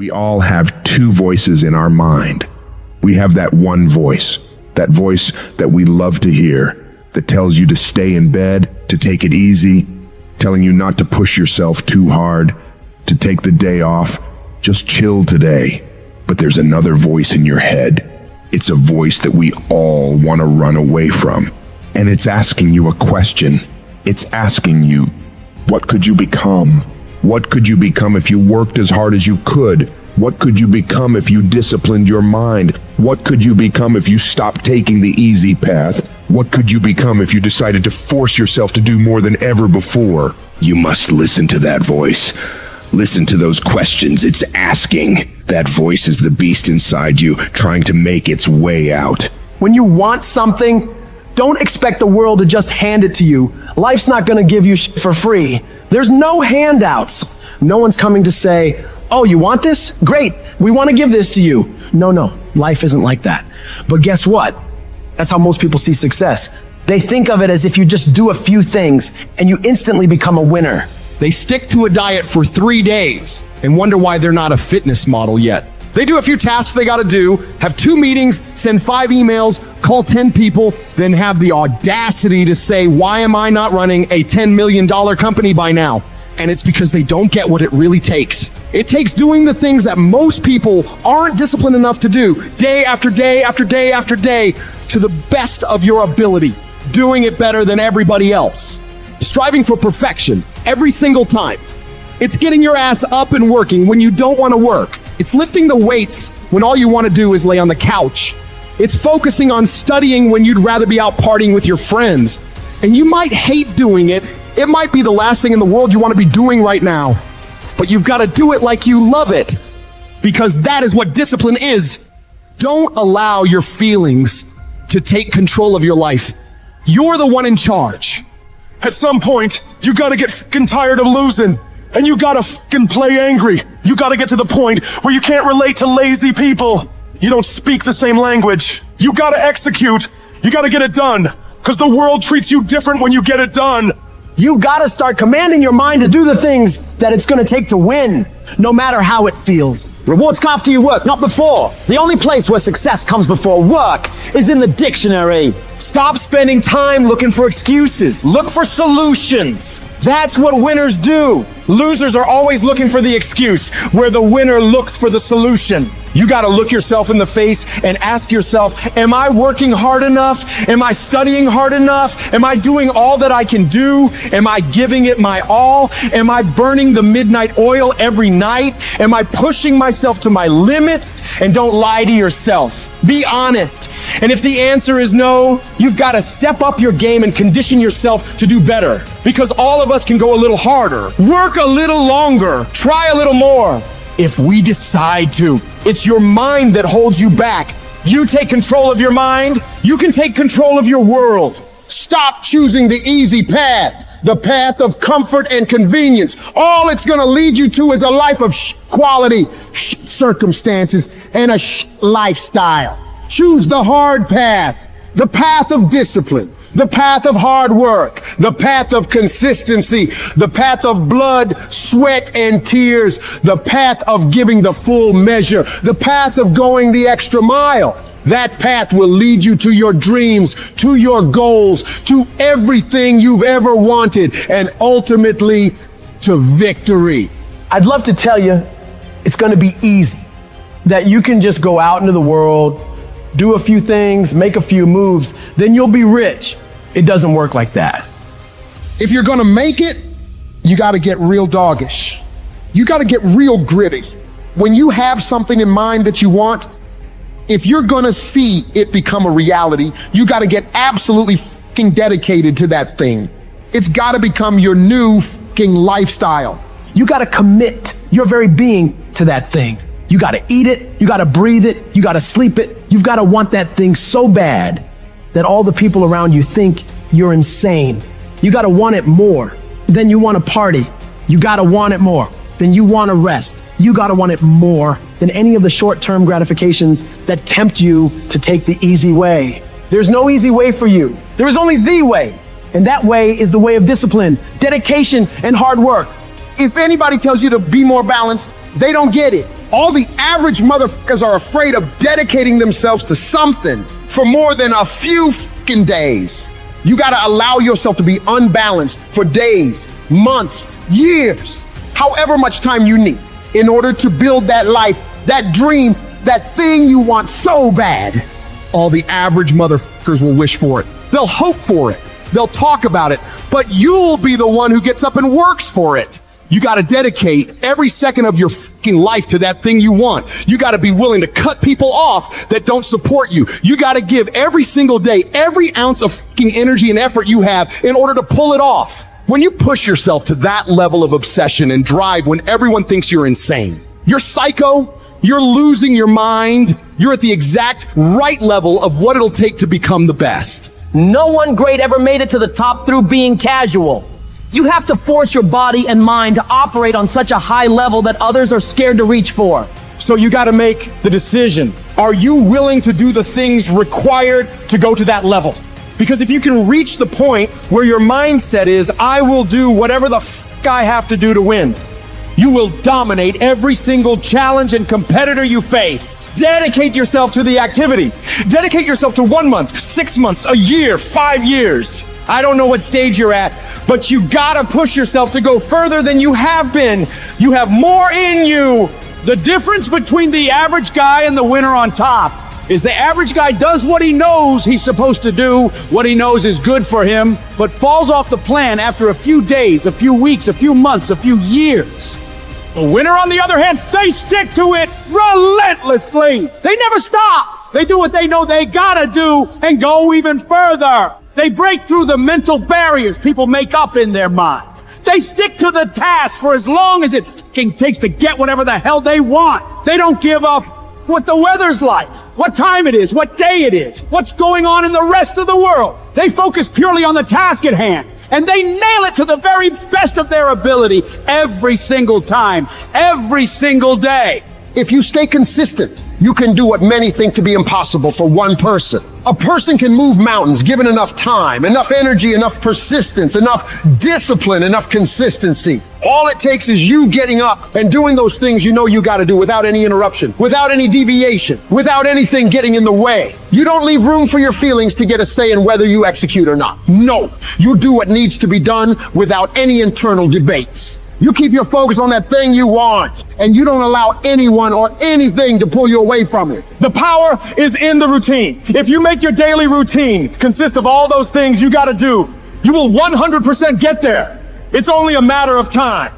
We all have two voices in our mind. We have that one voice that we love to hear, that tells you to stay in bed, to take it easy, telling you not to push yourself too hard, to take the day off, just chill today. But there's another voice in your head. It's a voice that we all want to run away from. And it's asking you a question. It's asking you, what could you become? What could you become if you worked as hard as you could? What could you become if you disciplined your mind? What could you become if you stopped taking the easy path? What could you become if you decided to force yourself to do more than ever before? You must listen to that voice. Listen to those questions it's asking. That voice is the beast inside you, trying to make its way out. When you want something, don't expect the world to just hand it to you. Life's not gonna give you shit for free. There's no handouts. No one's coming to say, oh, you want this? Great, we want to give this to you. No, life isn't like that. But guess what? That's how most people see success. They think of it as if you just do a few things and you instantly become a winner. They stick to a diet for 3 days and wonder why they're not a fitness model yet. They do a few tasks they gotta do, have 2 meetings, send 5 emails, call 10 people, then have the audacity to say, why am I not running a $10 million company by now? And it's because they don't get what it really takes. It takes doing the things that most people aren't disciplined enough to do, day after day after day after day, to the best of your ability, doing it better than everybody else. Striving for perfection every single time. It's getting your ass up and working when you don't want to work. It's lifting the weights when all you want to do is lay on the couch. It's focusing on studying when you'd rather be out partying with your friends. And you might hate doing it. It might be the last thing in the world you want to be doing right now. But you've got to do it like you love it. Because that is what discipline is. Don't allow your feelings to take control of your life. You're the one in charge. At some point, you gotta get fucking tired of losing. And you gotta fucking play angry. You gotta get to the point where you can't relate to lazy people. You don't speak the same language. You gotta execute. You gotta get it done. Because the world treats you different when you get it done. You gotta start commanding your mind to do the things that it's gonna take to win, no matter how it feels. Rewards come after you work, not before. The only place where success comes before work is in the dictionary. Stop spending time looking for excuses. Look for solutions. That's what winners do. Losers are always looking for the excuse, where the winner looks for the solution. You gotta look yourself in the face and ask yourself, am I working hard enough? Am I studying hard enough? Am I doing all that I can do? Am I giving it my all? Am I burning the midnight oil every night? Am I pushing myself to my limits? And don't lie to yourself. Be honest. And if the answer is no, you've gotta step up your game and condition yourself to do better. Because all of us can go a little harder, work a little longer, try a little more. If we decide to. It's your mind that holds you back. You take control of your mind, you can take control of your world. Stop choosing the easy path, the path of comfort and convenience. All it's gonna lead you to is a life of quality, circumstances, and a lifestyle. Choose the hard path, the path of discipline, the path of hard work, the path of consistency, the path of blood, sweat, and tears, the path of giving the full measure, the path of going the extra mile. That path will lead you to your dreams, to your goals, to everything you've ever wanted, and ultimately to victory. I'd love to tell you it's gonna be easy, that you can just go out into the world, do a few things, make a few moves, then you'll be rich. It doesn't work like that. If you're gonna make it, you gotta get real doggish. You gotta get real gritty. When you have something in mind that you want, if you're gonna see it become a reality, you gotta get absolutely fucking dedicated to that thing. It's gotta become your new fucking lifestyle. You gotta commit your very being to that thing. You gotta eat it, you gotta breathe it, you gotta sleep it. You've gotta want that thing so bad that all the people around you think you're insane. You gotta want it more than you wanna party. You gotta want it more than you wanna rest. You gotta want it more than any of the short-term gratifications that tempt you to take the easy way. There's no easy way for you. There is only the way. And that way is the way of discipline, dedication, and hard work. If anybody tells you to be more balanced, they don't get it. All the average motherfuckers are afraid of dedicating themselves to something for more than a few fucking days. You gotta allow yourself to be unbalanced for days, months, years, however much time you need in order to build that life, that dream, that thing you want so bad. All the average motherfuckers will wish for it. They'll hope for it. They'll talk about it, but you'll be the one who gets up and works for it. You gotta dedicate every second of your fucking life to that thing you want. You gotta be willing to cut people off that don't support you. You gotta give every single day, every ounce of fucking energy and effort you have in order to pull it off. When you push yourself to that level of obsession and drive when everyone thinks you're insane, you're psycho, you're losing your mind, you're at the exact right level of what it'll take to become the best. No one great ever made it to the top through being casual. You have to force your body and mind to operate on such a high level that others are scared to reach for. So you got to make the decision. Are you willing to do the things required to go to that level? Because if you can reach the point where your mindset is, I will do whatever the fuck I have to do to win, you will dominate every single challenge and competitor you face. Dedicate yourself to the activity. Dedicate yourself to 1 month, 6 months, a year, 5 years. I don't know what stage you're at, but you gotta push yourself to go further than you have been. You have more in you. The difference between the average guy and the winner on top is the average guy does what he knows he's supposed to do, what he knows is good for him, but falls off the plan after a few days, a few weeks, a few months, a few years. The winner, on the other hand, they stick to it relentlessly. They never stop. They do what they know they gotta do and go even further. They break through the mental barriers people make up in their minds. They stick to the task for as long as it fucking takes to get whatever the hell they want. They don't give a what the weather's like, what time it is, what day it is, what's going on in the rest of the world. They focus purely on the task at hand, and they nail it to the very best of their ability every single time, every single day. If you stay consistent, you can do what many think to be impossible for one person. A person can move mountains given enough time, enough energy, enough persistence, enough discipline, enough consistency. All it takes is you getting up and doing those things you know you gotta do without any interruption, without any deviation, without anything getting in the way. You don't leave room for your feelings to get a say in whether you execute or not. No, you do what needs to be done without any internal debates. You keep your focus on that thing you want, and you don't allow anyone or anything to pull you away from it. The power is in the routine. If you make your daily routine consist of all those things you gotta do, you will 100% get there. It's only a matter of time.